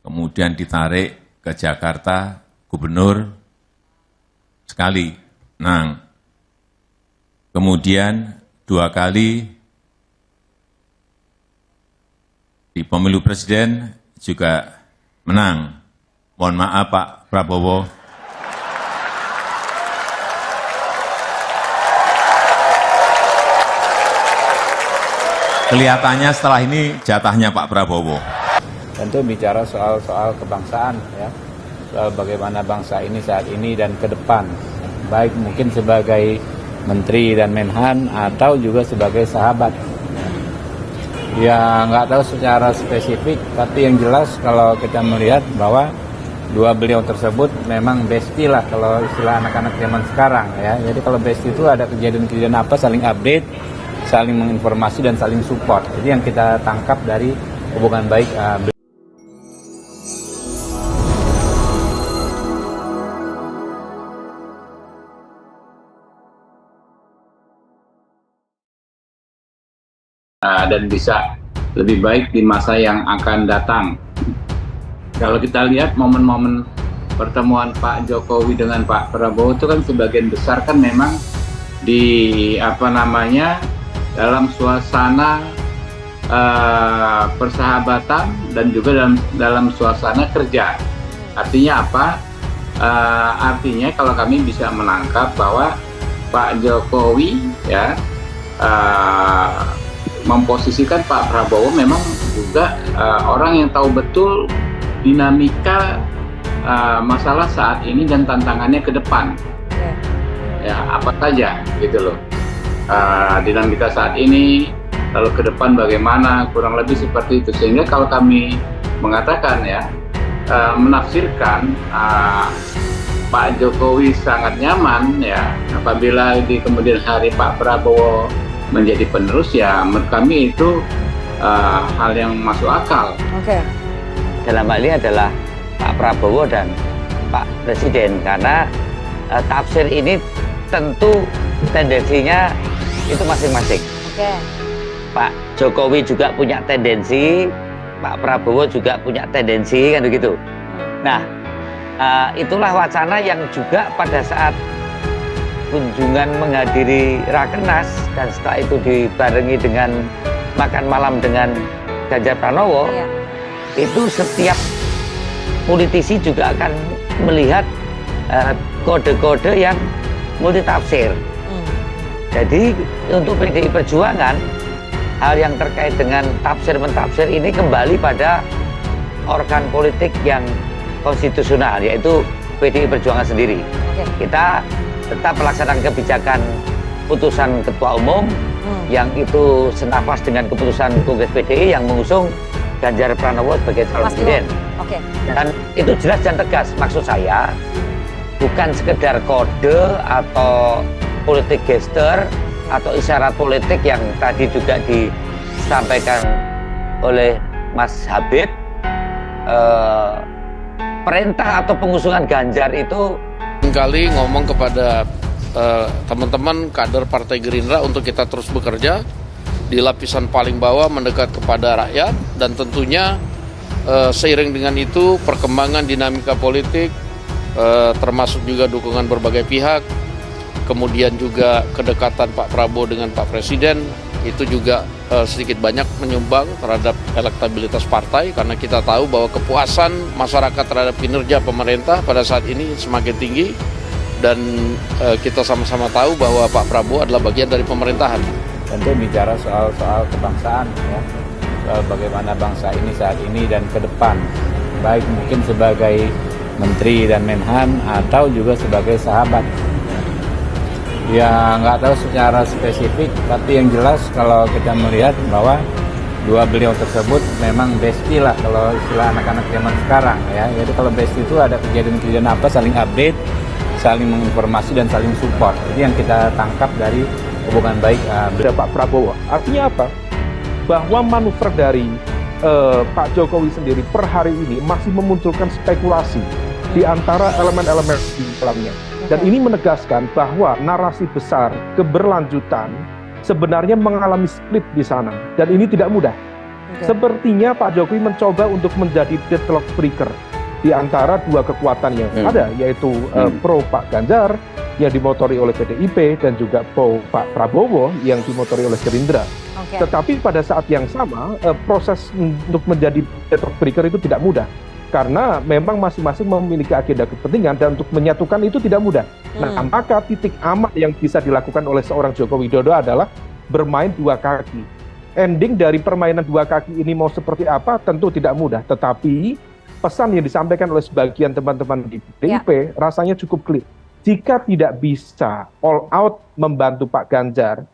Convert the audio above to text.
kemudian ditarik ke Jakarta, gubernur sekali, menang. Kemudian 2 kali di pemilu presiden juga menang. Mohon maaf Pak Prabowo. Kelihatannya setelah ini jatahnya Pak Prabowo. Tentu bicara soal kebangsaan, ya, soal bagaimana bangsa ini saat ini dan ke depan, baik mungkin sebagai menteri dan menhan atau juga sebagai sahabat. Ya nggak tahu secara spesifik, tapi yang jelas kalau kita melihat bahwa dua beliau tersebut memang bestie lah kalau istilah anak-anak zaman sekarang, ya. Jadi kalau bestie itu ada kejadian-kejadian apa saling update, saling menginformasi dan saling support. Jadi yang kita tangkap dari hubungan baik dan bisa lebih baik di masa yang akan datang. Kalau kita lihat momen-momen pertemuan Pak Jokowi dengan Pak Prabowo itu kan sebagian besar kan memang di dalam suasana persahabatan dan juga dalam suasana kerja. Artinya apa? Artinya kalau kami bisa menangkap bahwa Pak Jokowi ya memposisikan Pak Prabowo memang juga orang yang tahu betul dinamika masalah saat ini dan tantangannya ke depan. Ya apa saja gitu loh. Dinamika saat ini, lalu ke depan bagaimana, kurang lebih seperti itu. Sehingga kalau kami mengatakan ya, menafsirkan Pak Jokowi sangat nyaman ya apabila di kemudian hari Pak Prabowo menjadi penerus, ya menurut kami itu hal yang masuk akal. Oke. Dalam hal ini adalah Pak Prabowo dan Pak Presiden, karena tafsir ini tentu tendensinya itu masing-masing. Oke. Pak Jokowi juga punya tendensi, Pak Prabowo juga punya tendensi, kan begitu. Nah, itulah wacana yang juga pada saat kunjungan menghadiri Rakernas dan setelah itu dibarengi dengan makan malam dengan Ganjar Pranowo, iya. Itu setiap politisi juga akan melihat kode-kode yang multitafsir. Jadi untuk PDI Perjuangan, hal yang terkait dengan tafsir-mentafsir ini kembali pada organ politik yang konstitusional, yaitu PDI Perjuangan sendiri. Kita tetap melaksanakan kebijakan putusan Ketua Umum yang itu senafas dengan keputusan Kongres PDI yang mengusung Ganjar Pranowo sebagai calon presiden. Dan itu jelas dan tegas. Maksud saya bukan sekedar kode atau politik gesture atau isyarat politik yang tadi juga disampaikan oleh Mas Habib. Perintah atau pengusungan Ganjar itu kali ngomong kepada teman-teman kader Partai Gerindra untuk kita terus bekerja di lapisan paling bawah mendekat kepada rakyat, dan tentunya seiring dengan itu perkembangan dinamika politik termasuk juga dukungan berbagai pihak, kemudian juga kedekatan Pak Prabowo dengan Pak Presiden itu juga sedikit banyak menyumbang terhadap elektabilitas partai, karena kita tahu bahwa kepuasan masyarakat terhadap kinerja pemerintah pada saat ini semakin tinggi, dan kita sama-sama tahu bahwa Pak Prabowo adalah bagian dari pemerintahan. Tentu bicara soal kebangsaan, ya, soal bagaimana bangsa ini saat ini dan ke depan, baik mungkin sebagai menteri dan menhan atau juga sebagai sahabat. Ya nggak tahu secara spesifik, tapi yang jelas kalau kita melihat bahwa dua beliau tersebut memang bestie lah kalau istilah anak-anak zaman sekarang, ya. Jadi kalau bestie itu ada kejadian-kejadian apa saling update, saling menginformasi dan saling support. Jadi yang kita tangkap dari hubungan baik Pak Prabowo. Artinya apa? Bahwa manuver dari Pak Jokowi sendiri per hari ini masih memunculkan spekulasi di antara elemen-elemen di dalamnya. Dan ini menegaskan bahwa narasi besar keberlanjutan sebenarnya mengalami split di sana. Dan ini tidak mudah. Sepertinya Pak Jokowi mencoba untuk menjadi deadlock breaker di antara dua kekuatan yang ada, yaitu pro Pak Ganjar yang dimotori oleh PDIP dan juga pro Pak Prabowo yang dimotori oleh Gerindra. Tetapi pada saat yang sama, proses untuk menjadi deadlock breaker itu tidak mudah. Karena memang masing-masing memiliki agenda kepentingan dan untuk menyatukan itu tidak mudah. Nah, maka titik aman yang bisa dilakukan oleh seorang Joko Widodo adalah bermain dua kaki. Ending dari permainan dua kaki ini mau seperti apa tentu tidak mudah. Tetapi pesan yang disampaikan oleh sebagian teman-teman di PDIP rasanya cukup clear. Jika tidak bisa all out membantu Pak Ganjar,